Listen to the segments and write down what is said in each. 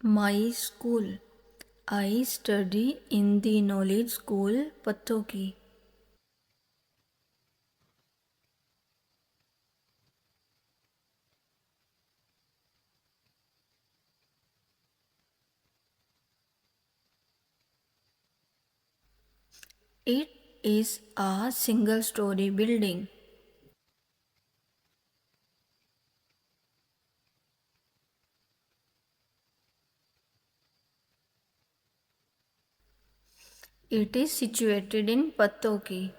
My school. I study in the knowledge school, Pattoki. It is a single story building. It is situated in Pattoki.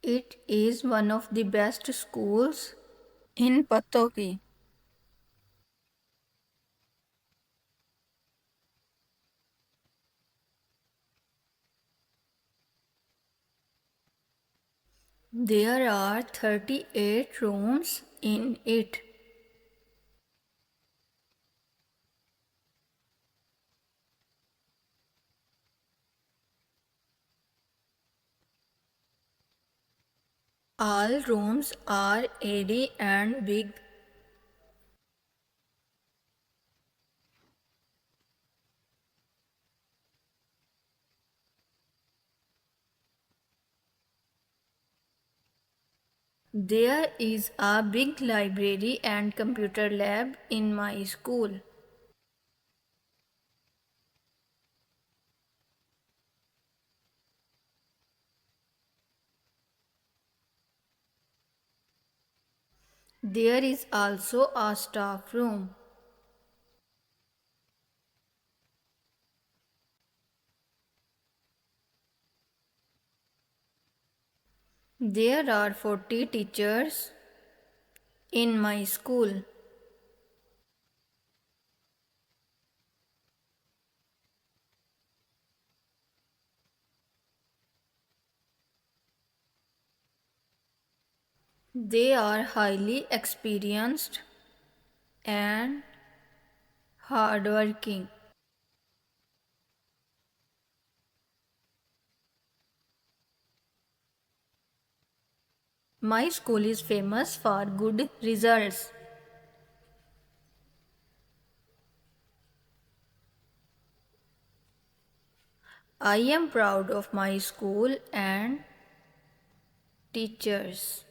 It is one of the best schools in Pattoki. There are 38 rooms in it. All rooms are airy and big. There is a big library and computer lab in my school. There is also a staff room. There are 40 teachers in my school. They are highly experienced and hardworking. My school is famous for good results. I am proud of my school and teachers.